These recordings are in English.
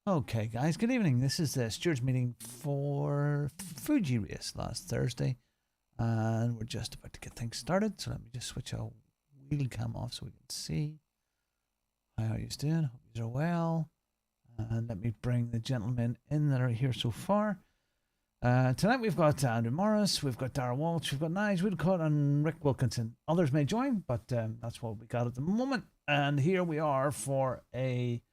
Okay, guys, good evening. This is the stewards meeting for Fuji race last Thursday, and we're just about to get things started. So let me just switch our wheel cam off so we can see. How are you doing? Hope you are well. And let me bring the gentlemen in that are here so far. Tonight we've got Andrew Morris, we've got Dara Walsh, we've got Nige Woodcott and Rick Wilkinson. Others may join, but that's what we got at the moment. And here we are for a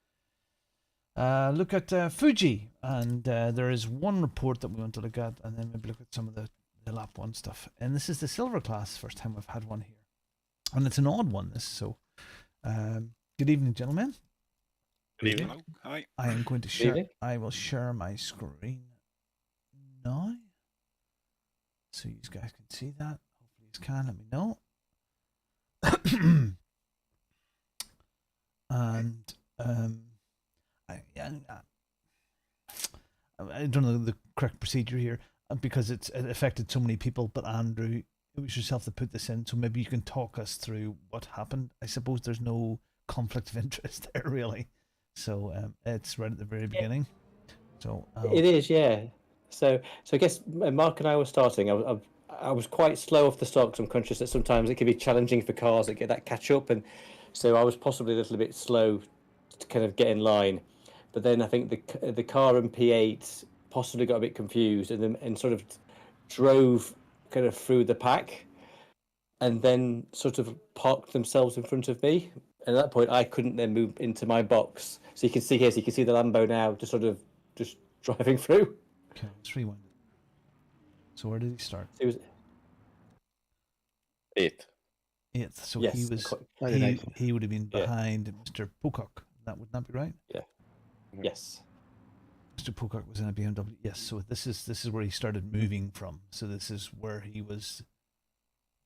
look at Fuji, and there is one report that we want to look at, and then maybe look at some of the lap 1 stuff. And this is the silver class, first time we've had one here, and it's an odd one. This so. Good evening, gentlemen. Good evening. Hello. Hi. I am going to share. I will share my screen now, so you guys can see that. Hopefully, you can. Let me know. And I don't know the correct procedure here because it affected so many people. But Andrew, it was yourself that put this in, so maybe you can talk us through what happened. I suppose there's no conflict of interest there, really. So it's right at the very beginning. So it is, yeah. So I guess Mark and I were starting. I was quite slow off the start because I'm conscious that sometimes it can be challenging for cars that get that catch up, and so I was possibly a little bit slow to kind of get in line. But then I think the car and P8 possibly got a bit confused and sort of drove kind of through the pack, and then sort of parked themselves in front of me. And at that point, I couldn't then move into my box. So you can see here, so you can see the Lambo now just sort of just driving through. Okay, let's rewind. So where did he start? It was 8th. 8th. So yes, he would have been behind Mr. Pocock. That would not be right. Yeah. Yes. Mr. Pocock was in a BMW. Yes. So this is where he started moving from. So this is where he was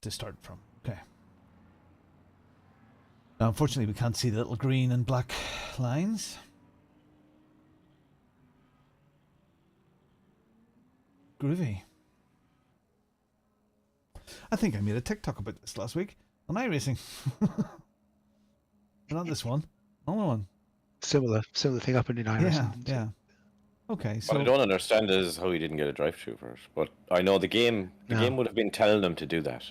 to start from. Okay. Now, unfortunately, we can't see the little green and black lines. Groovy. I think I made a TikTok about this last week on iRacing. Not this one. Another one. Similar thing happened in iRacing. Yeah. Okay, so What I don't understand is how he didn't get a drive-through first. But I know the game would have been telling him to do that.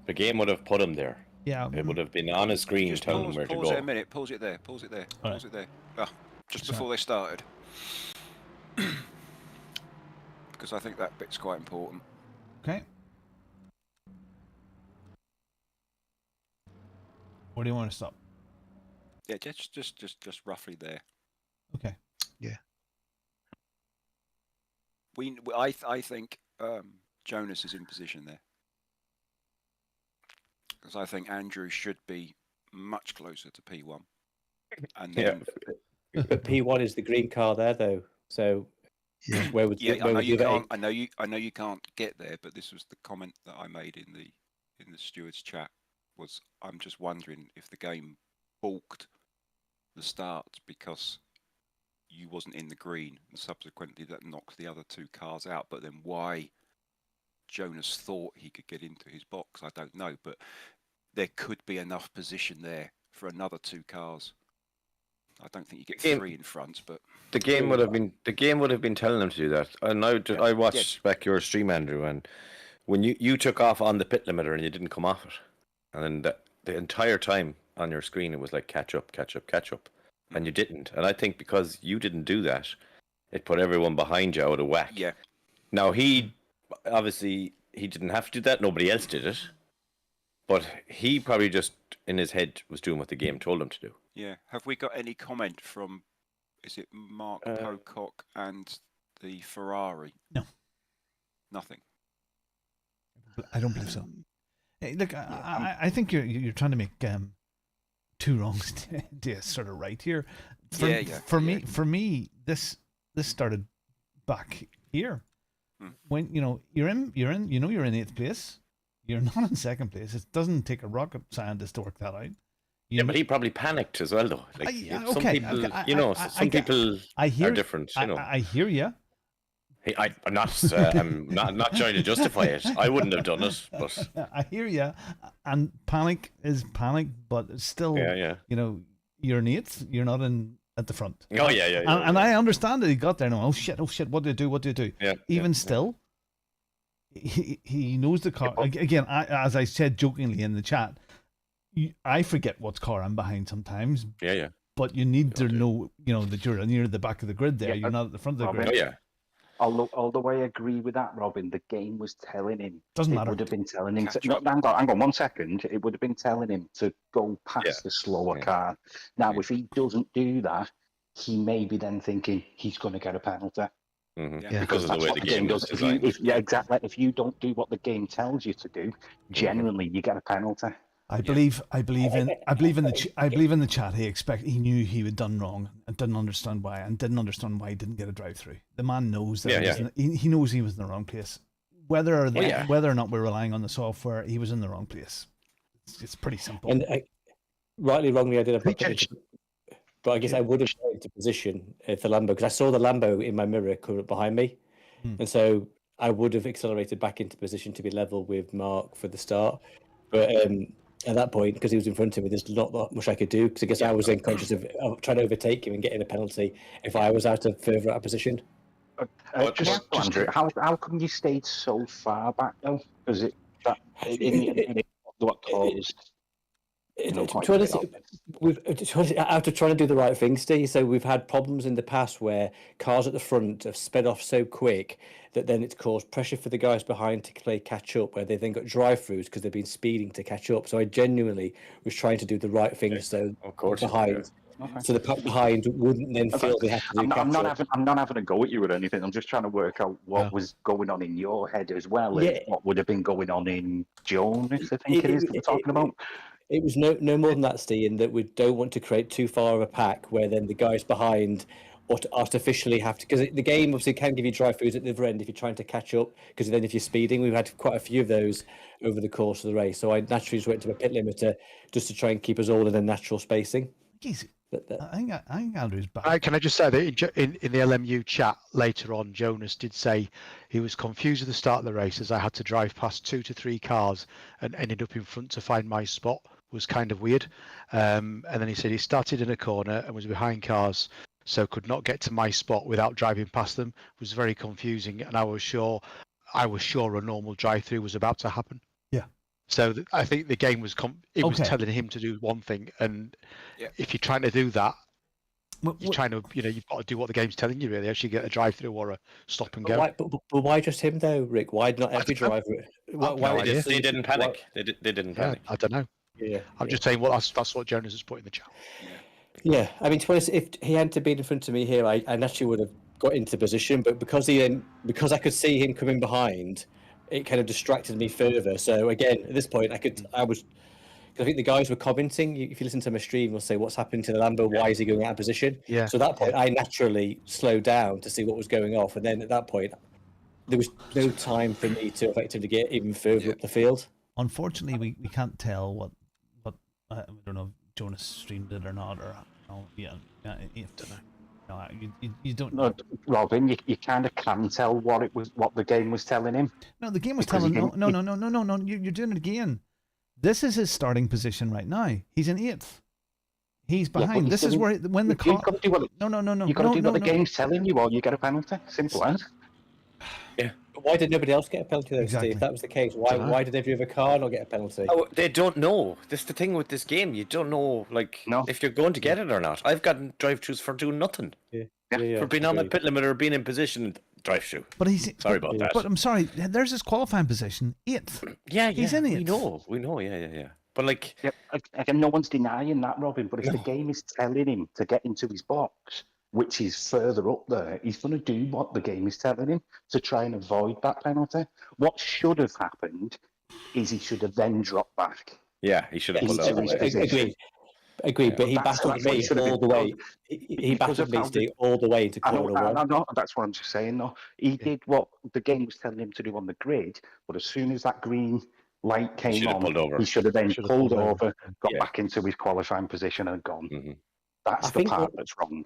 The game would have put him there. Yeah. It would have been on his screen telling him where to go. Pause it a minute. Pause it there. Pause it there. Pause it there. Ah, just before they started. Because I think that bit's quite important. Okay. Where do you want to stop? Yeah, just roughly there. Okay. Yeah. I think Jonas is in position there. Because I think Andrew should be much closer to P1. And then, But P1 is the green car there, though. So where would I know you can't get there, but this was the comment that I made in the stewards chat. Was I'm just wondering if the game balked the start because you wasn't in the green, and subsequently that knocked the other 2 cars out. But then why Jonas thought he could get into his box, I don't know, but there could be enough position there for another 2 cars. I don't think you get 3 in front, but the game would have been telling him to do that. And I watched back your stream, Andrew, and when you took off on the pit limiter and you didn't come off it, and then the entire time on your screen it was like catch up, and you didn't. And I think because you didn't do that, it put everyone behind you out of whack. Yeah. Now he didn't have to do that. Nobody else did it. But he probably just, in his head, was doing what the game told him to do. Yeah. Have we got any comment from, is it Mark Pocock and the Ferrari? No. Nothing? I don't believe so. Hey, look, I think you're trying to make 2 wrongs to sort of right here. For me, this started back here. When you're in 8th place, you're not in 2nd place. It doesn't take a rocket scientist to work that out. But he probably panicked as well, though. Like some people, some people are different. I hear you. I'm not trying to justify it. I wouldn't have done it, but I hear you. And panic is panic, but it's still, you're in 8th. You're not in at the front. Oh yeah. And I understand that he got there. No, oh shit, what do you do? Yeah. Even still, he knows the car. Again, as I said jokingly in the chat, I forget what car I'm behind sometimes. Yeah. But you need to know, that you're near the back of the grid there. You're not at the front of the grid. Oh yeah. Although I agree with that, Robin, the game was telling him. Doesn't matter. It would have been telling him. Hang on 1 second. It would have been telling him to go past the slower car. Now, if he doesn't do that, he may be then thinking he's going to get a penalty. Because of the way the game is designed. Exactly. If you don't do what the game tells you to do, generally you get a penalty. I believe in the chat. He knew he had done wrong and didn't understand why, he didn't get a drive-through. The man knows that he knows he was in the wrong place. Whether or not we're relying on the software, he was in the wrong place. It's pretty simple. And rightly, wrongly, I did but I guess I would have got into position for Lambo because I saw the Lambo in my mirror coming up behind me, and so I would have accelerated back into position to be level with Mark for the start, but. At that point, because he was in front of me, there's not that much I could do. Because I guess I was unconscious of trying to overtake him and getting a penalty if I was further out of position. Andrew, how come you stayed so far back though? Because what caused? After trying to do the right thing, Steve. So we've had problems in the past where cars at the front have sped off so quick that then it's caused pressure for the guys behind to play catch up, where they then got drive-throughs because they've been speeding to catch up. So I genuinely was trying to do the right thing, so behind. So the pack behind wouldn't then feel they have to do I'm not having a go at you or anything. I'm just trying to work out what was going on in your head as well, as what would have been going on in Jonas, I think it is that we're talking about. It was no more than that, Steve, in that we don't want to create too far of a pack where then the guys behind artificially have to, because the game obviously can give you drive-throughs at the other end if you're trying to catch up, because then if you're speeding, we've had quite a few of those over the course of the race. So I naturally just went to a pit limiter just to try and keep us all in a natural spacing. Easy. I think Andrew's back. Can I just say that in the LMU chat later on, Jonas did say he was confused at the start of the race as I had to drive past 2 to 3 cars and ended up in front to find my spot. Was kind of weird. And then he said he started in a corner and was behind cars, so could not get to my spot without driving past them. It was very confusing, and I was sure a normal drive-through was about to happen. Yeah. So I think the game was was telling him to do one thing, and if you're trying to do that, you're trying to you've got to do what the game's telling you. Really, actually get a drive-through or a stop and go. But why just him though, Rick? Why not every driver? Why they didn't panic? They didn't panic. I don't know. Yeah, I'm just saying that's what Jonas has put in the chat. Yeah, I mean, to be honest, if he hadn't been in front of me here, I naturally would have got into position. But because I could see him coming behind, it kind of distracted me further. So again, at this point, I think the guys were commenting. If you listen to my stream, will say, "What's happening to the Lambo? Why is he going out of position?" Yeah. So at that point, I naturally slowed down to see what was going off, and then at that point, there was no time for me to effectively get even further up the field. Unfortunately, we can't tell what I don't know if Jonas streamed it or not, or you don't know. No, Robin, you kind of can tell what the game was telling him. No, the game was telling no. You're doing it again. This is his starting position right now. He's in 8th. He's behind. This is where when the car. You got to do what the game's telling you, or you get a penalty. Simple as. Yeah. Why did nobody else get a penalty though, Exactly. Steve? If that was the case, why did every other car not get a penalty? Oh, they don't know. That's the thing with this game. You don't know, if you're going to get it or not. I've gotten drive-thrus for doing nothing. For being on the pit limit or being in position, drive-through. But he's sorry about that. But I'm sorry. There's his qualifying position, 8th. Yeah, he's in 8th. We know. Yeah. But again, no one's denying that, Robin. But if the game is telling him to get into his box, which is further up there, he's going to do what the game is telling him to try and avoid that penalty. What should have happened is he should have then dropped back. Yeah, he should have pulled out. Agreed, but he battled me all the way. He battled me, Steve, all the way into corner 1. That's what I'm just saying, though. He did what the game was telling him to do on the grid, but as soon as that green light came on, he should have then pulled over, got back into his qualifying position and gone. Mm-hmm. That's the part that's wrong.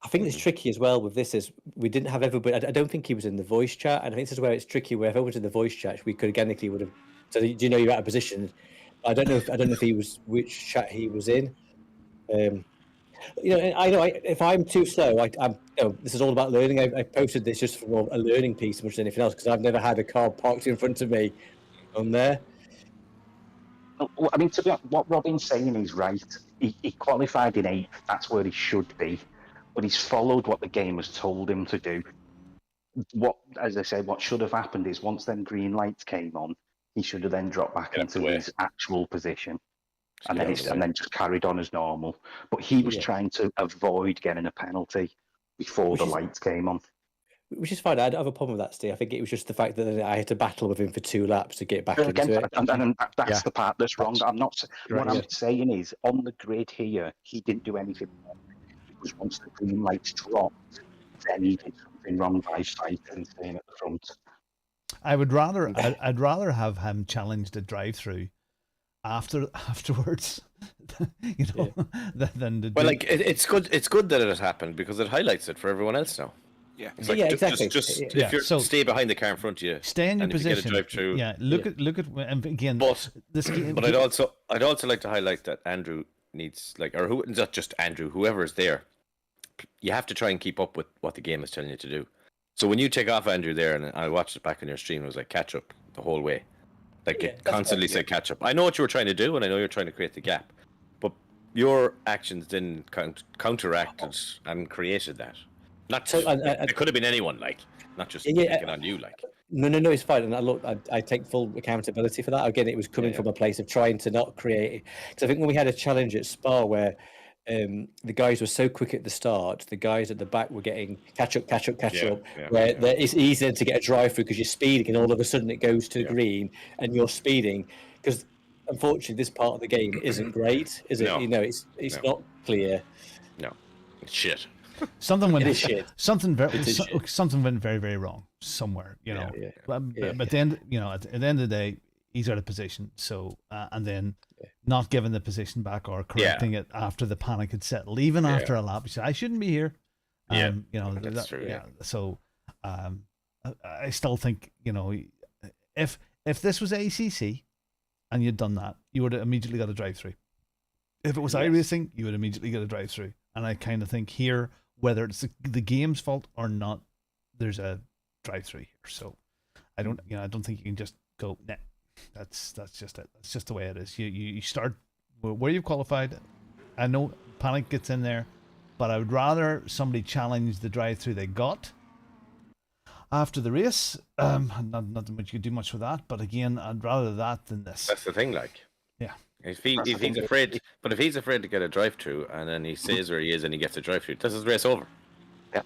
I think it's tricky as well with this is we didn't have everybody. I don't think he was in the voice chat, and I think this is where it's tricky. Where if everyone's in the voice chat, we could organically would have. So do you know you're out of position? I don't know if he was which chat he was in. I know. If I'm too slow, I'm. This is all about learning. I posted this just for a learning piece, much as anything else, because I've never had a car parked in front of me on there. Well, I mean, to be honest, what Robin's saying is right. He qualified in 8th. That's where he should be, but he's followed what the game has told him to do. As I said, what should have happened is once them green lights came on, he should have then dropped back into his actual position, and then just carried on as normal. But he was trying to avoid getting a penalty before the lights came on. Which is fine. I don't have a problem with that, Steve. I think it was just the fact that I had to battle with him for 2 laps to get back into it. And that's the part that's wrong. I'm saying is, on the grid here, he didn't do anything wrong. It was once the green lights dropped, then he did something wrong by fighting and staying at the front. I'd rather have him challenge the drive-through afterwards, than the. Well, like it's good. It's good that it has happened because it highlights it for everyone else now. Yeah, it's like, exactly. If you stay behind the car in front of you, stay in your position. If you get a drive-through. Yeah, look at and again. But I'd also like to highlight that Andrew needs not just Andrew, whoever is there. You have to try and keep up with what the game is telling you to do. So when you take off Andrew there, and I watched it back on your stream, it was like catch up the whole way. Like it constantly said catch up. I know what you were trying to do, and I know you're trying to create the gap, but your actions then counteracted and created that. It could have been anyone, not just picking on you, No, it's fine, and I take full accountability for that. Again, it was coming from a place of trying to not create it, because I think when we had a challenge at Spa where the guys were so quick at the start, the guys at the back were getting catch up, where it's easier to get a drive through because you're speeding, and all of a sudden it goes to green and you're speeding, because unfortunately this part of the game isn't great, is it? No. It's not clear. No, it's shit. Something went shit. Something went very, very wrong somewhere, But then, at the end of the day, he's out of position. So and then not giving the position back or correcting it after the panic had settled, even after a lap, he said, "I shouldn't be here." That's true. Yeah. So I still think if this was ACC and you'd done that, you would have immediately got a drive-through. If it was iRacing, you would immediately get a drive-through. And I kind of think here, whether it's the game's fault or not, there's a drive-through here. So I don't think you can just go, nah, that's just it. That's just the way it is. You start where you've qualified. I know panic gets in there, but I would rather somebody challenge the drive-through they got after the race. Not that much you could do much with that, but again, I'd rather that than this. That's the thing, Yeah. If he's afraid, but if he's afraid to get a drive-through and then he says where he is and he gets a drive-through, this is race over. Yeah.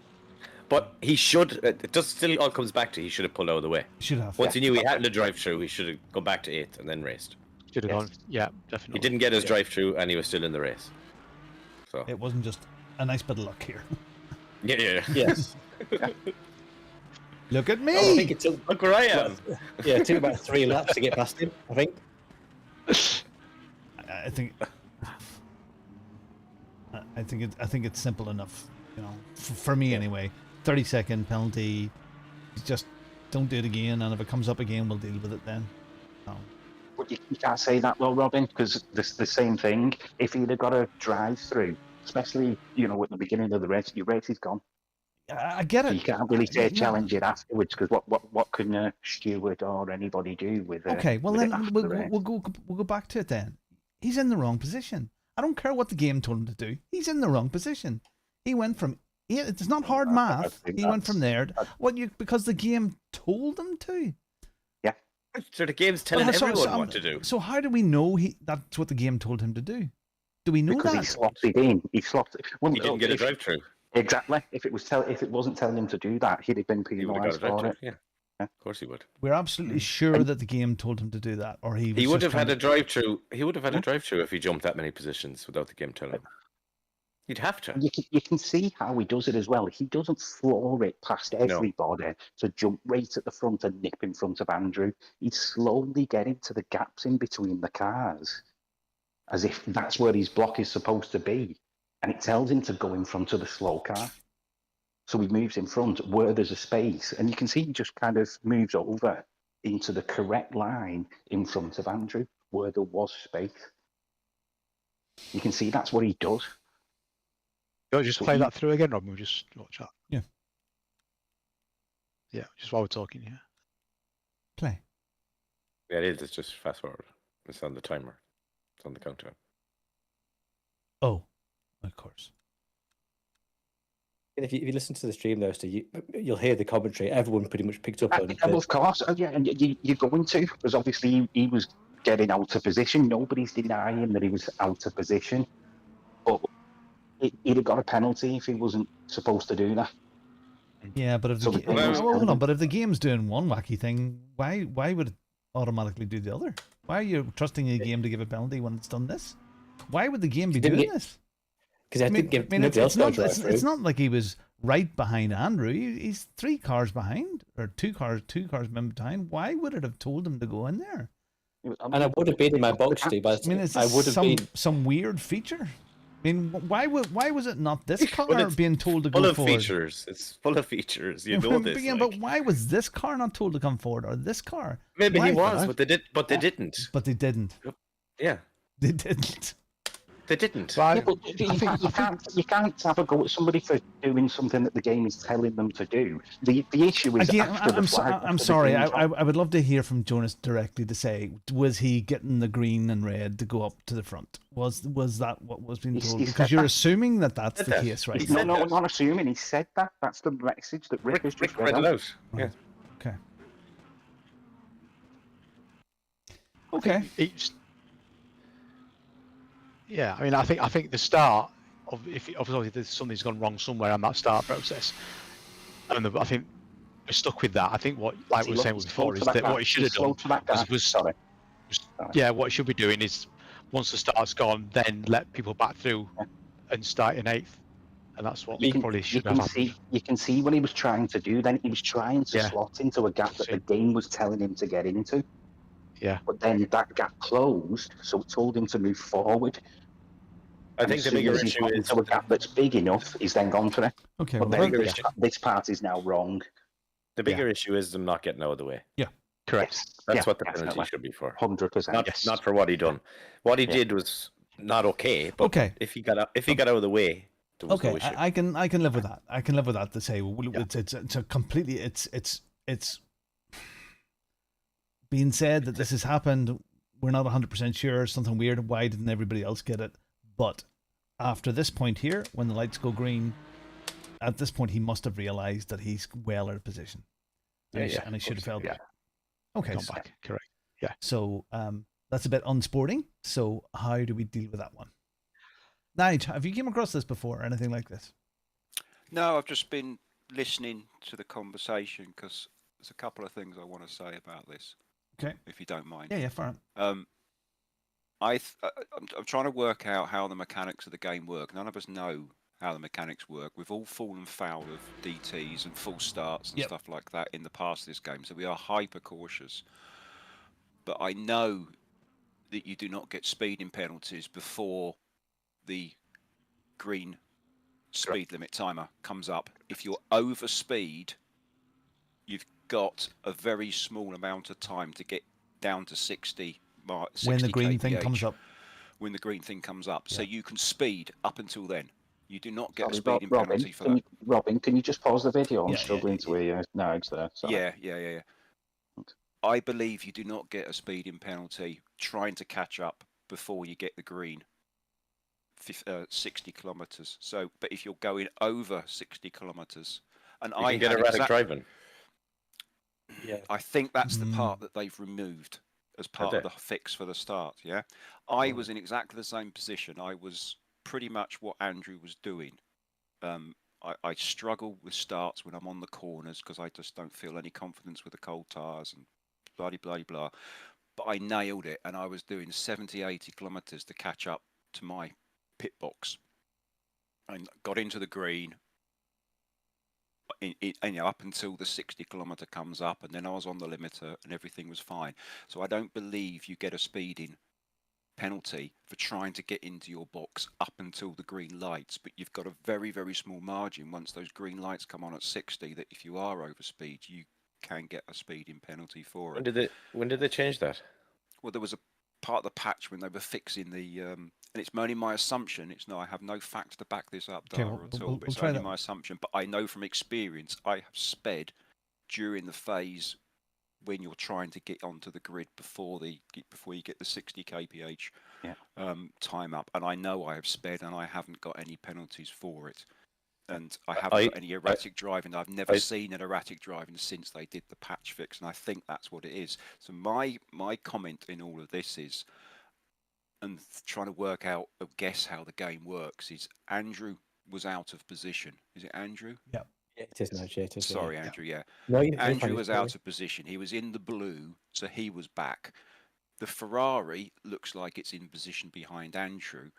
But he should. It just still all comes back to he should have pulled out of the way. Should have. Once he knew he had a drive-through, he should have gone back to 8th and then raced. Should have gone. Yeah, definitely. He didn't get his drive-through and he was still in the race. So it wasn't just a nice bit of luck here. Yeah. Yes. Look at me. I think it took. Look where I am. It took about 3 laps to get past him, I think. I think it's simple enough, for me anyway. 30-second penalty. Just don't do it again, and if it comes up again, we'll deal with it then. No. But you can't say that though, Robin, because the same thing. If he'd have got a drive-through, especially at the beginning of the race, your race is gone. I get it. So you can't really say challenge it afterwards, because what can a steward or anybody do with it? Okay, well then we'll go back to it then. He's in the wrong position. I don't care what the game told him to do. He's in the wrong position. He went from it's not hard math. He went from there. Because the game told him to. Yeah. So the game's telling everyone what to do. So how do we know that's what the game told him to do? Do we know because that? He slotted in. He didn't get a drive-through. Exactly. If it wasn't telling him to do that, he'd have been penalised for it. Yeah. Of course he would. We're absolutely sure that the game told him to do that, or he would have had a drive-through. He would have had a drive-through if he jumped that many positions without the game telling him. He'd have to. You can see how he does it as well. He doesn't floor it past everybody to jump right at the front and nip in front of Andrew. He's slowly getting to the gaps in between the cars, as if that's where his block is supposed to be. And it tells him to go in front of the slow car. So he moves in front where there's a space. And you can see he just kind of moves over into the correct line in front of Andrew, where there was space. You can see that's what he does. You want to just play that through again, Rob? We'll just watch that. Yeah. Yeah, just while we're talking, yeah. Play. Yeah, it is. It's just fast forward. It's on the timer. It's on the countdown. Oh, of course. And if you listen to the stream, though, so you'll hear the commentary. Everyone pretty much picked up on it. Of course, yeah, and you're going to, because obviously he was getting out of position. Nobody's denying that he was out of position, but he'd have got a penalty if he wasn't supposed to do that. Yeah, but if the hold on, but if the game's doing one wacky thing, why would it automatically do the other? Why are you trusting a game to give a penalty when it's done this? Why would the game be doing this? Because I didn't give nobody else it's not like he was right behind Andrew. He's 3 cars behind, or 2 cars behind. Why would it have told him to go in there? And I would have been in my box too. But is this some weird feature? I mean, why was it not this car being told to go forward? Full of features. It's full of features. You know this. Yeah, but why was this car not told to come forward, or this car? Maybe he was, but they didn't. But they didn't. Yeah, they didn't. They didn't. Yeah, but you can't have a go at somebody for doing something that the game is telling them to do. The issue is again. I'm sorry. I would love to hear from Jonas directly to say, was he getting the green and red to go up to the front? Was that what was being told? Because you're assuming that that's the case, right? No, I'm not assuming. He said that. That's the message that Rick has just read out. Yeah. Okay. Okay. Yeah, I mean, I think the start of obviously something's gone wrong somewhere on that start process, and I think we're stuck with that. I think what, like we were saying before, is that what he should have done what he should be doing is, once the start's gone, then let people back through and start in 8th, and that's what probably should have happened. You can see what he was trying to do. Then he was trying to slot into a gap that the game was telling him to get into. Yeah. But then that gap closed, so it told him to move forward. I think the bigger issue is a gap that's big enough, he's then gone for it. Okay. But then this part is now wrong. The bigger issue is them not getting out of the way. Yeah. Correct. That's what the penalty should be for. 100%. Not for what he done. What he did was not okay. But if he got out of the way, there was no issue. I can live with that. I can live with that to say it's a completely it's being said that this has happened. We're not 100% sure. Something weird. Why didn't everybody else get it? But after this point here, when the lights go green, at this point he must have realized that he's well out of position. And he should have felt that. Okay. Correct. Yeah. So that's a bit unsporting. So how do we deal with that one? Nigel, have you came across this before or anything like this? No, I've just been listening to the conversation because there's a couple of things I want to say about this. Okay. If you don't mind. Yeah, fine. I'm trying to work out how the mechanics of the game work. None of us know how the mechanics work. We've all fallen foul of DTs and false starts and stuff like that in the past of this game, so we are hyper cautious. But I know that you do not get speeding penalties before the green speed limit timer comes up. If you're over speed, you've got a very small amount of time to get down to 60 when the green kph, thing comes up. When the green thing comes up. So you can speed up until then. You do not get a speeding penalty for that. Robin, can you just pause the video? I'm struggling to hear you. No, it's there. Sorry. Yeah. I believe you do not get a speeding penalty trying to catch up before you get the green 60 kilometers. So, but if you're going over 60 kilometers, and you can get erratic driving. Yeah, I think that's the part that they've removed as part of the fix for the start. Yeah, I was in exactly the same position. I was pretty much what Andrew was doing. I struggle with starts when I'm on the corners because I just don't feel any confidence with the cold tires and blah. But I nailed it, and I was doing 70-80 kilometers to catch up to my pit box, and got into the green. Up until the 60 kilometer comes up, and then I was on the limiter and everything was fine. So I don't believe you get a speeding penalty for trying to get into your box up until the green lights, but you've got a very, very small margin once those green lights come on at 60 that if you are over speed, you can get a speeding penalty for it. When did they change that? Well, there was part of the patch when they were fixing the and it's only my assumption. It's no, I have no facts to back this up, Okay, Dara, we'll- at all. we'll- But we'll it's try only that. my assumption. But I know from experience, I have sped during the phase when you're trying to get onto the grid before you get the 60 kph time up, and I know I have sped, and I haven't got any penalties for it. And I haven't got any erratic driving. I've never seen an erratic driving since they did the patch fix, and I think that's what it is. So my comment in all of this is, and trying to work out, guess how the game works, is Andrew was out of position. Is it Andrew? Yeah. Yeah, it is now. Yeah, it is, Sorry, yeah. Andrew. Yeah. No, you're Andrew fine, was sorry. out of position. He was in the blue, so he was back. The Ferrari looks like it's in position behind Andrew.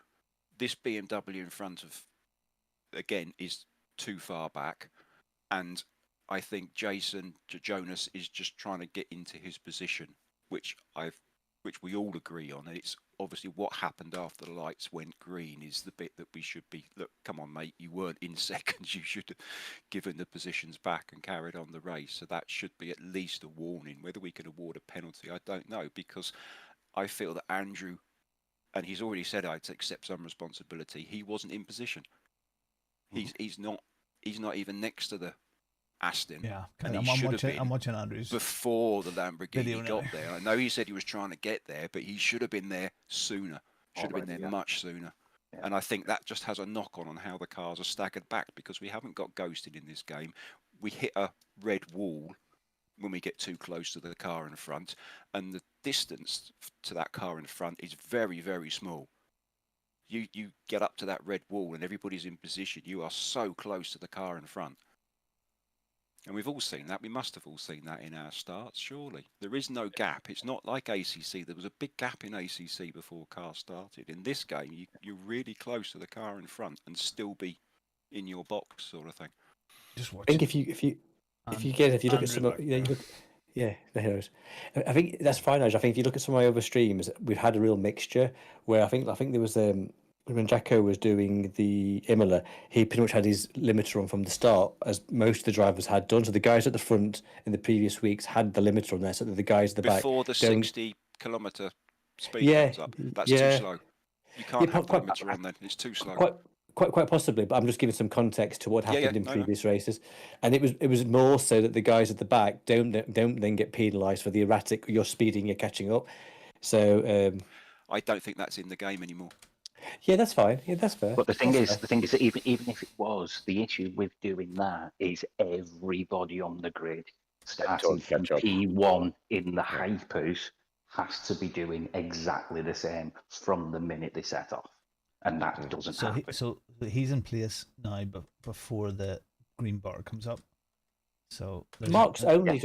This BMW in front of, again, is too far back, and I think Jonas is just trying to get into his position, which we all agree on. And it's obviously what happened after the lights went green is the bit that we should be. Look, come on, mate, you weren't in seconds. You should have given the positions back and carried on the race. So that should be at least a warning. Whether we can award a penalty, I don't know, because I feel that Andrew, and he's already said I'd accept some responsibility. He wasn't in position. He's not even next to the Aston. Yeah, and I'm watching Andrews before the Lamborghini video now. got there. I know he said he was trying to get there, but he should have been there sooner. Should have been there much sooner. Yeah. And I think that just has a knock on how the cars are staggered back, because we haven't got ghosted in this game. We hit a red wall when we get too close to the car in front, and the distance to that car in front is very, very small. You get up to that red wall and everybody's in position. You are so close to the car in front. And we've all seen that. We must have all seen that in our starts, surely. There is no gap. It's not like ACC. There was a big gap in ACC before cars started. In this game, you're really close to the car in front and still be in your box, sort of thing. Just watch. I think if you look at some, yeah, the heroes. I think that's fine. I think if you look at some of my other streams, we've had a real mixture where I think there was when Jacko was doing the Imola, he pretty much had his limiter on from the start, as most of the drivers had done. So the guys at the front in the previous weeks had the limiter on there, so that the guys at the back before the 60-kilometre speed comes up. That's too slow. You can't have the limiter on then. It's too slow. Quite possibly, but I'm just giving some context to what happened in previous races, and it was more so that the guys at the back don't then get penalised for the erratic. You're speeding, you're catching up. So I don't think that's in the game anymore. Yeah, that's fine. Yeah, that's fair. But the thing is that even if it was, the issue with doing that is everybody on the grid, starting from P1 in the hypers, has to be doing exactly the same from the minute they set off, and that doesn't happen. So he's in place now, but before the green bar comes up. So Mark's only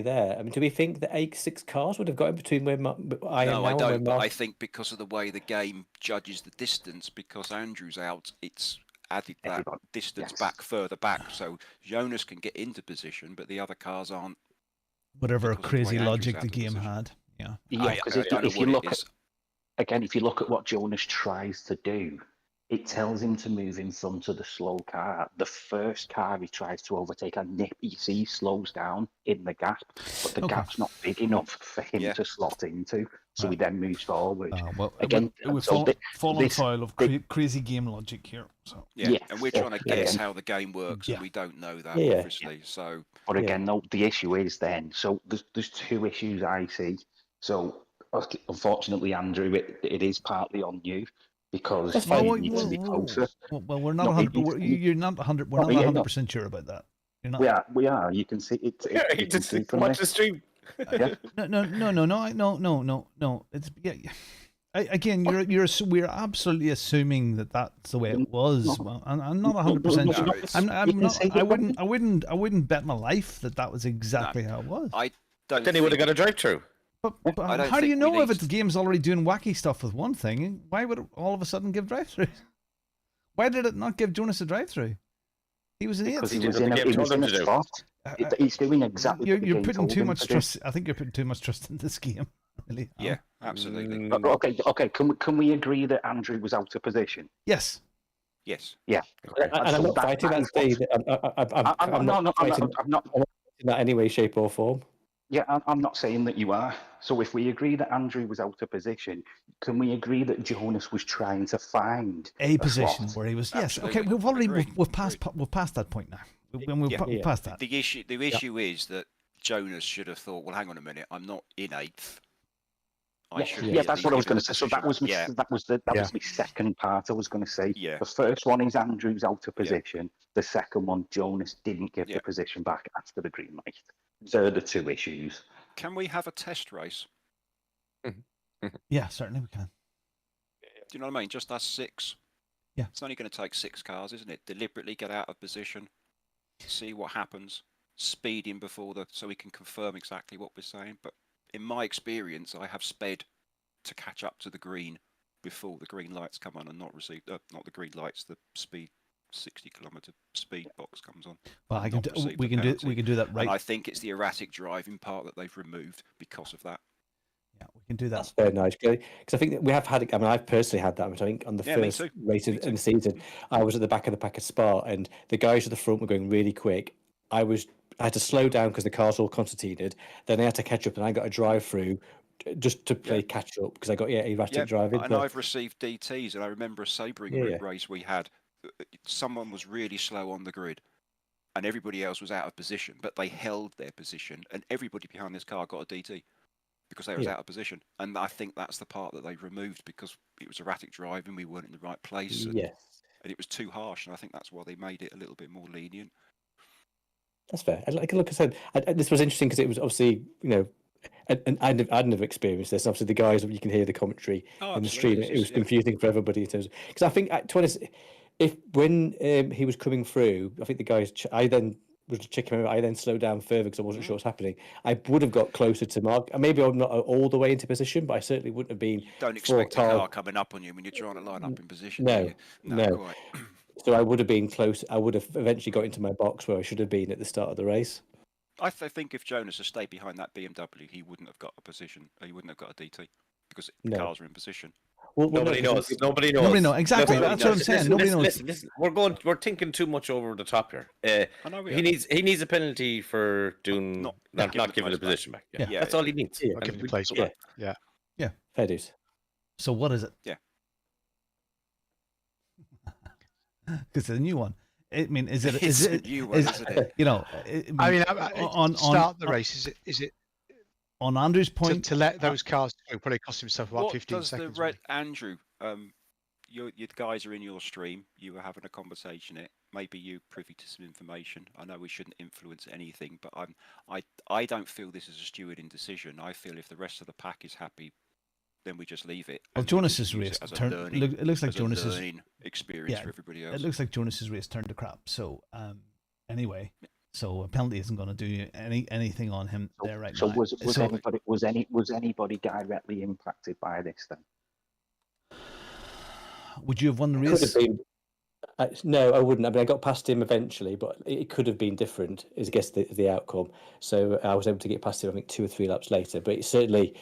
there. I mean, do we think that 6 cars would have got in between where I am now? No, I don't. But I think because of the way the game judges the distance, because Andrew's out, it's added that distance further back, so Jonas can get into position, but the other cars aren't. Whatever crazy logic the game had, yeah. Yeah, because if you look if you look at what Jonas tries to do, it tells him to move in front of the slow car. The first car he tries to overtake, and you see he slows down in the gap, but the gap's not big enough for him to slot into, so he then moves forward. We've fallen foul of crazy game logic here. So. Yeah, and we're trying to guess how the game works, and we don't know that, obviously. So, but again, though, the issue is then, so there's 2 issues I see. So, unfortunately, Andrew, it is partly on you. Because you need to be closer. Well, we're not 100. You're not 100. We're not 100% sure about that. You're not. We are. You can see it. You just watch the stream. Yeah. No. It's again. We're absolutely assuming that that's the way it was. Well, I'm not 100% sure. I wouldn't bet my life that was exactly how it was. I don't. Then he would have got a drive-through. But how do you know if the game's already doing wacky stuff with one thing? Why would it all of a sudden give drive-through? Why did it not give Jonas a drive-through? He was an idiot. Because he was in a spot. He's doing exactly. You're putting too much trust. I think you're putting too much trust in this game. Really. Yeah, absolutely. Okay. Can we agree that Andrew was out of position? Yes. Yes. Yeah. And I'm not fighting that, Steve. I'm not fighting that in any way, shape, or form. Yeah, I'm not saying that you are. So if we agree that Andrew was out of position, can we agree that Jonas was trying to find a position slot? where he was? Yes. Absolutely. Okay. We've already Agreed. we've passed that point now. We've passed that. The issue is that Jonas should have thought, well, hang on a minute, I'm not in 8th. Yeah, that's what I was going to say. So that was yeah. that was my second part. I was going to say. Yeah. The first one is Andrew's out of position. The second one, Jonas didn't give the position back after the green light. They're the two issues. Can we have a test race? Yeah, certainly we can. Do you know what I mean? Just us 6. Yeah. It's only going to take 6 cars, isn't it? Deliberately get out of position, see what happens, speed in before so we can confirm exactly what we're saying. But in my experience, I have sped to catch up to the green before the green lights come on and not received, not the green lights, the speed 60-kilometer speed box comes on. Well, we can do that right. And I think it's the erratic driving part that they've removed because of that. Yeah, we can do that. That's very nice, because I think that we have had. I mean, I've personally had that. I think on the first race in the season, I was at the back of the pack at Spa, and the guys at the front were going really quick. I had to slow down because the cars all concertinated. Then I had to catch up, and I got a drive through just to play catch up because I got erratic driving. And I've received DTs, and I remember a Sebring race we had. Someone was really slow on the grid, and everybody else was out of position, but they held their position, and everybody behind this car got a DT because they was out of position. And I think that's the part that they removed because it was erratic driving. We weren't in the right place, and it was too harsh. And I think that's why they made it a little bit more lenient. That's fair. Like I said, this was interesting because it was obviously, and I'd never experienced this. Obviously, the guys, you can hear the commentary in the stream. It was confusing for everybody because I think, to be honest, when he was coming through, I think the guys, I then was checking him out. I then slowed down further because I wasn't sure what's happening. I would have got closer to Mark. Maybe I'm not all the way into position, but I certainly wouldn't have been. Don't expect a car coming up on you when you're trying to line up in position. No. Quite. So I would have been close. I would have eventually got into my box where I should have been at the start of the race. I think if Jonas had stayed behind that BMW, he wouldn't have got a position. He wouldn't have got a DT because the cars are in position. Well, nobody knows. Nobody knows. Nobody knows. Exactly. That's what I'm saying. Nobody knows. Listen. We're thinking too much over the top here. He needs a penalty for doing not giving the position back. Yeah. That's all he needs. Not giving the place back. Yeah. Fair dues. So what is it? Yeah. Because it's a new one. I mean, is it? A new one, isn't it? On start the race. Is it? On Andrew's point, to let those cars go probably cost himself about 15 seconds. What does Andrew? Your guys are in your stream. You were having a conversation. Maybe you privy to some information. I know we shouldn't influence anything, but I don't feel this is a stewarding decision. I feel if the rest of the pack is happy, then we just leave it. Well, Jonas's race turned. It looks like Jonas's experience for everybody else. It looks like Jonas's race turned to crap. So anyway. So a penalty isn't going to do anything on him there right now. So was anybody directly impacted by this then? Would you have won the race? Could have been. No, I wouldn't. I mean, I got past him eventually, but it could have been different. Is I guess the outcome. So I was able to get past him, I think 2 or 3 laps later. But it certainly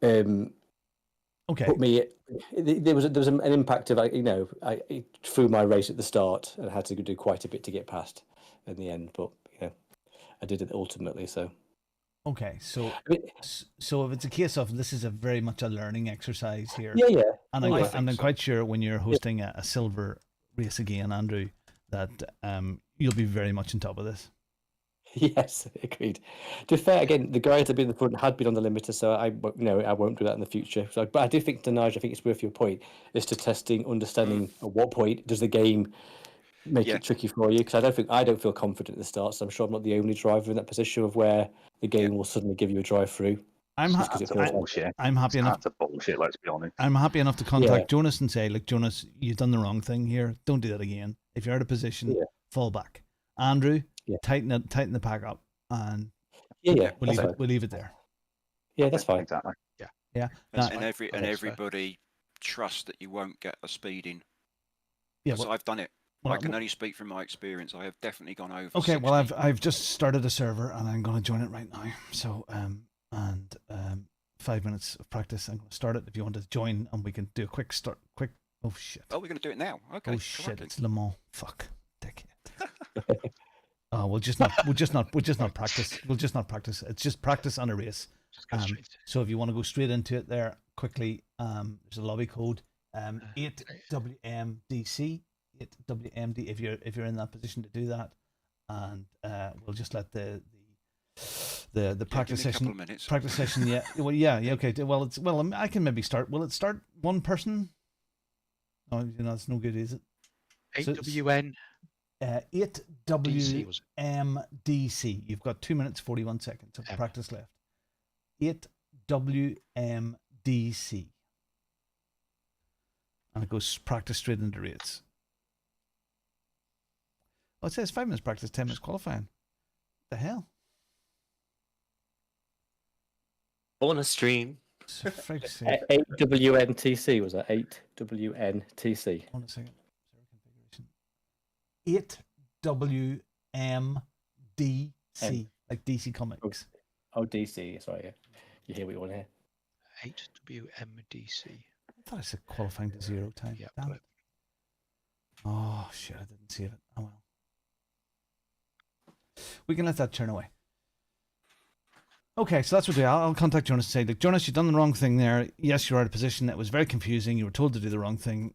put me. There was an impact of I threw my race at the start and I had to do quite a bit to get past in the end, but I did it ultimately. So okay, so if it's a case of this is a very much a learning exercise here, and I'm quite sure when you're hosting a silver race again, Andrew, that you'll be very much on top of this. Yes, agreed. To be fair, again, the guys that have been in the front had been on the limiter, so I won't do that in the future. So, but I do think, Denaj, I think it's worth your point, is to testing, understanding at what point does the game make it tricky for you, because I don't feel confident at the start, so I'm sure I'm not the only driver in that position of where the game will suddenly give you a drive through. I'm happy enough. That's bullshit. Let's be honest. I'm happy enough to contact Jonas and say, look, Jonas, you've done the wrong thing here. Don't do that again. If you're out of position, fall back. Andrew, tighten the pack up, and we'll leave it there. Yeah, that's fine. Exactly. Yeah. And everybody trust that you won't get a speeding. Yeah, because I've done it. I can only speak from my experience. I have definitely gone over. Okay, 60. well, I've just started a server and I'm going to join it right now. So 5 minutes of practice. I'm going to start it. If you want to join, and we can do a quick start. Oh shit. Oh, we're going to do it now. Okay. Oh shit! It's Le Mans. Fuck. Dickhead. Oh, we'll just not practice. We'll just not practice. It's just practice on a race. Just go straight. So if you want to go straight into it there quickly, there's a lobby code 8WMDC 8WMD if you're in that position to do that, and we'll just let the practice session. Practice session. Yeah. Well, yeah. Okay. Well, I can maybe start. Will it start one person? Oh, it's no good, is it? 8WN. 8WMDC. You've got 2 minutes 41 seconds of practice left. 8WMDC. And it goes practice straight into rates. Oh, it says 5 minutes practice, 10 minutes qualifying. What the hell? Bonus stream. 8WNTC, was that 8WNTC? Hold on a second. 8WMDC, like DC Comics. Oh, DC. Sorry, yeah. You hear what you want to hear? 8WMDC. I thought I said qualifying to 0 time. Yeah, Damn it. Oh, shit, I didn't save it. Oh, well. We can let that turn away. Okay, so that's what we do. I'll contact Jonas and say, look, Jonas, you've done the wrong thing there. Yes, you're out of position. It was very confusing. You were told to do the wrong thing.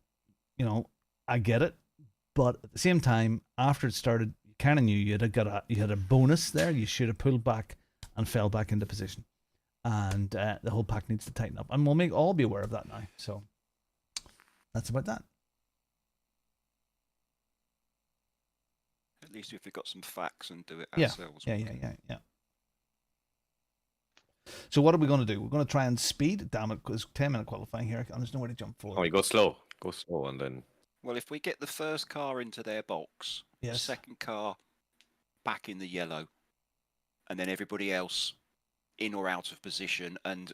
I get it. But at the same time, after it started, you kind of knew you had a bonus there. You should have pulled back and fell back into position. And the whole pack needs to tighten up. And we'll all be aware of that now. So that's about that. At least if we've got some facts and do it Yeah. ourselves. Yeah. So what are we going to do? We're going to try and speed. Damn it, because 10-minute qualifying here, and there's nowhere to jump forward. Oh, you go slow, and then. Well, if we get the first car into their box, the Yes. second car back in the yellow, and then everybody else in or out of position, and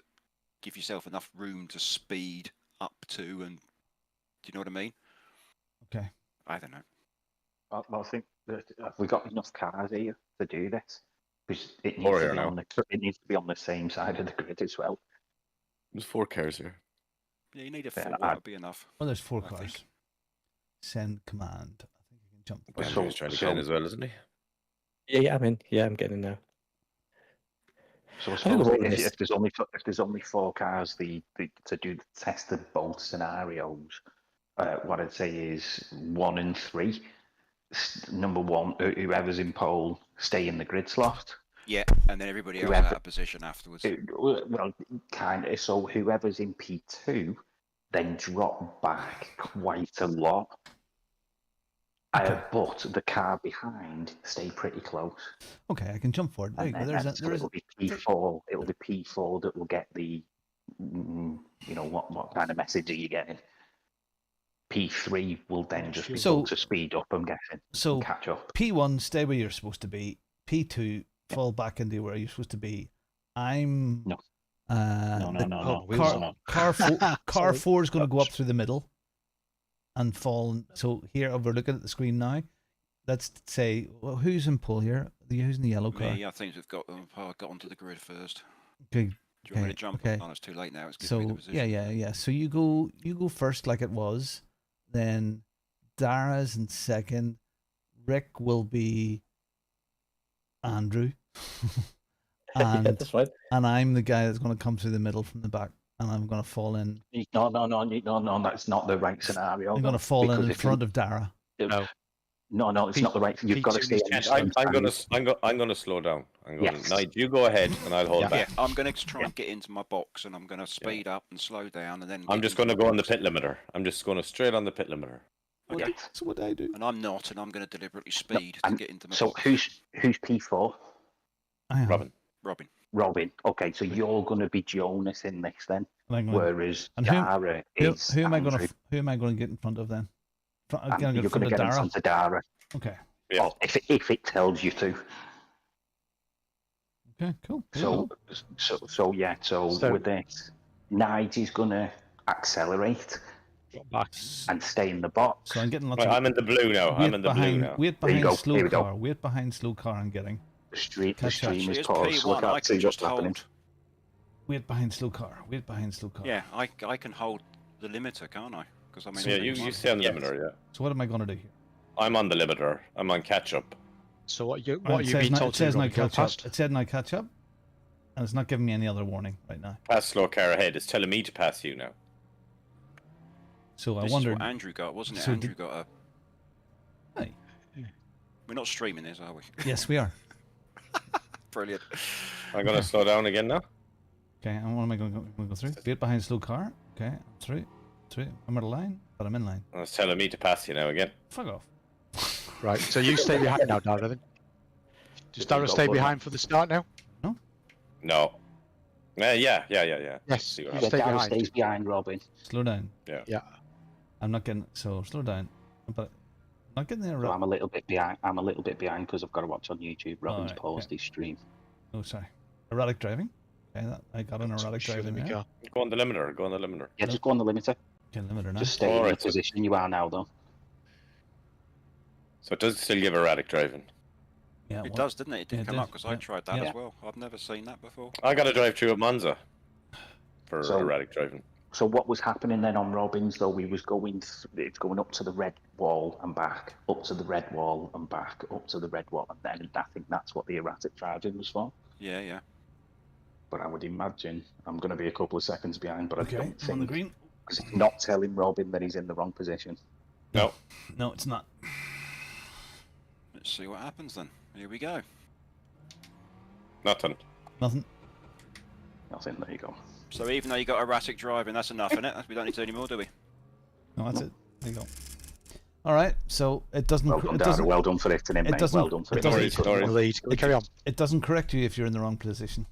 give yourself enough room to speed up to, and do you know what I mean? Okay. I don't know. Well, I think that have we got enough cars here to do this? Because it Four needs, here now. it needs to be on the same side of the grid as well. There's 4 cars here. Yeah, you need a Yeah, four, that would be enough. Well, there's 4 I cars. think. Send command. I think you can jump. Andrew's trying to get in as well, isn't he? Yeah, I'm in. Yeah, I'm getting in now. So I I think suppose what it is- if there's only 4 cars to do the tested both scenarios, what I'd say is 1 and 3. Number 1, whoever's in pole, stay in the grid slot. Yeah, and then everybody else Whoever- out of position afterwards. Well, kind of. So whoever's in P2 then drop back quite a lot. But the car behind stay pretty close. Okay, I can jump forward. There you go. It'll be P4. It'll be P4 that will get the, what kind of message are you getting? P3 will then just be able to speed up, I'm guessing, So and catch up. P1, stay where you're supposed to be. P2, fall back into where you're supposed to be. I'm. No. No. Car 4 is going to go up through the middle and fall. So here, we're looking at the screen now. Let's say, well, who's in pole here? Who's in the yellow car? Me, I think we've got onto the grid first. Okay. Do you want me to jump? Okay. Oh, it's too late now. It's giving me the So position. yeah. So you go first like it was. Then Dara's in second. Rick will be Andrew. Yeah, and that's right. and I'm the guy that's going to come through the middle from the back, and I'm going to fall in. No, that's not the right scenario. I'm going to fall in front of Dara. No, it's not the right. You've got to stay. I'm gonna slow down. Yes. Nigel, you go ahead, and I'll hold Yeah, back. I'm going to try and get into my box, and I'm going to speed up and slow down, and then. I'm get just into going to my go on the box. pit limiter. I'm just going to straight on the pit limiter. Okay. So what do I do? And I'm not, and I'm going to deliberately speed to get into my So box. who's P4? I am. Robin. Robin. Okay, so you're going to be Jonas in this then, And I'm going- whereas And Dara is who am I going Andrew. to? Who am I going to get in front of then? I'm And going to you're get in going front to of get in Dara. front of Dara. Okay. Yeah. Well, if it tells you to. Okay. Cool. So with this, Nigel's going to accelerate Drop back. and stay in the box. So I'm getting lots Right, of. I'm in the blue now. I'm in the blue now. Wait There you behind go, slow here we go. car. Wait behind slow car. I'm getting. The Catch up. stream is Here's paused. So I P1. I can't see can just what's happening. hold. Wait behind slow car. Wait behind slow car. Yeah, I can hold the limiter, can't I? Because I'm in. Yeah, the you P1. stay on the limiter. Yeah. So what am I going to do here? I'm on the limiter. I'm on catch up. So what you Right, you being told it says to now Robin, go catch up. past? It said now catch up, and it's not giving me any other warning right now. Pass slow car ahead. It's telling me to pass you now. So I This wondered. is what Andrew got, wasn't it? so Andrew got a. Hey. We're not streaming this, are we? Yes, we are. Brilliant. I'm going to slow down again now. Okay, and what am I going to go through? Be it behind slow car. Okay, I'm through. I'm out of line, but I'm in line. It's telling me to pass you now again. Fuck off. Right, so you stay behind now, Dara, then. Does Dara stay behind for the start now? No. Yeah. Yes. See what Yeah, happens. Stay Dara behind. stays behind Robin. Slow down. Yeah. I'm not getting so slow down, but I'm not getting there. So I'm a little bit behind. I'm a little bit behind because I've got to watch on YouTube. Robin's Alright, paused his stream. Oh, sorry. Erratic driving. Okay, I got an erratic Sure driving that we there. go. Go on the limiter. Go on the limiter. Yeah, just go on the limiter. Okay, limiter now. Just stay in the Alright, so- position you are now, though. So it does still give erratic driving. Yeah, It well, does, didn't it? It didn't it come did, up because I yeah. tried that Yeah. as well. I've never seen that before. I got to drive through a Monza for So- erratic driving. So what was happening then on Robin's though? It's going up to the red wall and back, up to the red wall and back, up to the red wall, and then I think that's what the erratic driving was for. Yeah. But I would imagine I'm going to be a couple of seconds behind, but I okay, don't I'm on the think green. because it's not telling Robin that he's in the wrong position. No. No, it's not. Let's see what happens then. Here we go. Nothing. Nothing. Nothing. There you go. So even though you got erratic driving, that's enough, isn't it? We don't need to do any more, do we? No, that's it. There you go. All right, so it doesn't. Well done, It Dara. doesn't. Well done for it, and it mate. doesn't- Well done for it it. doesn't- Sorry. The lead. Carry on. It doesn't correct you if you're in the wrong position.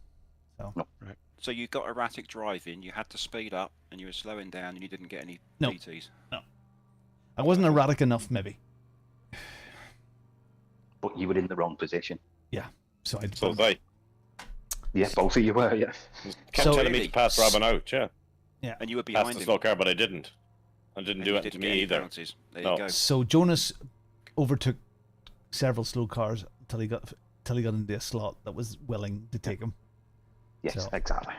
So you got erratic driving, you had to speed up, and you were slowing down, and you didn't get any No. PTs. I wasn't erratic enough, maybe. But you were in the wrong position. So I. So was I. Yeah, both of you were. Yeah. Kept So- telling me to pass Robin out, yeah. And you were Pass behind the him. slow car, but I didn't. I didn't and do you it to didn't me get any either. penalties. There No. you go. So Jonas overtook several slow cars until he got into a slot that was willing to take him. Yes, So- exactly.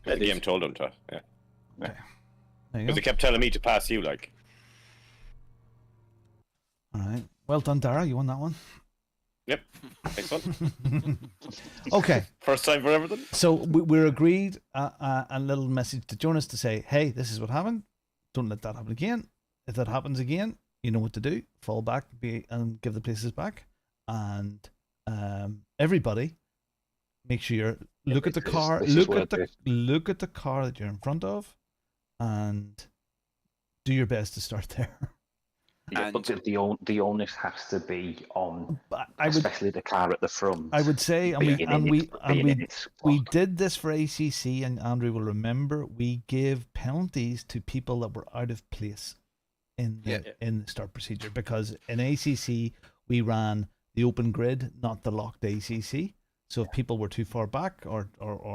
The game told him to, yeah. There you Because go. they kept telling me to pass you, like. All right. Well done, Dara. You won that one. Yep. Next one. Okay. First time for everything. So we're agreed a little message to Jonas to say, hey, this is what happened. Don't let that happen again. If that happens again, you know what to do. Fall back and give the places back. And everybody, make sure you look at the car. Look at the car that you're in front of, and do your best to start there. Yeah, but the onus has to be on, But especially the car at the front. I would say, being in its we spot. did this for ACC, and Andrew will remember, we gave penalties to people that were out of place in the start procedure, because in ACC we ran the open grid, not the locked ACC. So if people were too far back or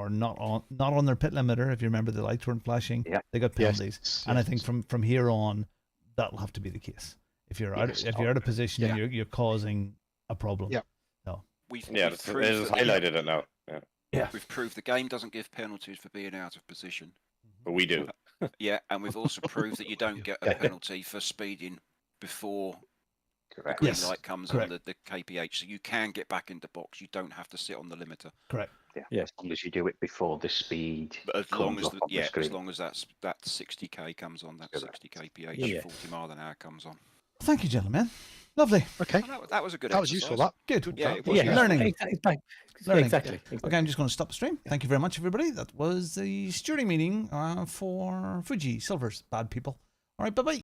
not on their pit limiter, if you remember the lights weren't flashing, they got penalties. Yes. And I think from here on, that will have to be the case. If you're out of position, you're causing a problem. Yeah. We've It's proved that highlighted it now. Yeah. We've proved the game doesn't give penalties for being out of position. But we do. Yeah, and we've also proved that you don't get a penalty for speeding before the Correct. green Yes, light comes correct. on the KPH. So you can get back into box. You don't have to sit on the limiter. Correct. Yeah, as long as you do it before the speed But as long comes as up on the as screen. long as that 60k comes on, that Correct. 60 kph, Yeah. 40 mile an hour comes on. Thank you, gentlemen. Lovely. Okay. Oh, that was a good. That was useful. exercise. That. Good. Yeah, it was Yeah, Learning. Exactly. Learning. Exactly. Okay, I'm just going to stop the stream. Thank you very much, everybody. That was the stewarding meeting for Fuji Silvers. Bad people. All right, bye-bye.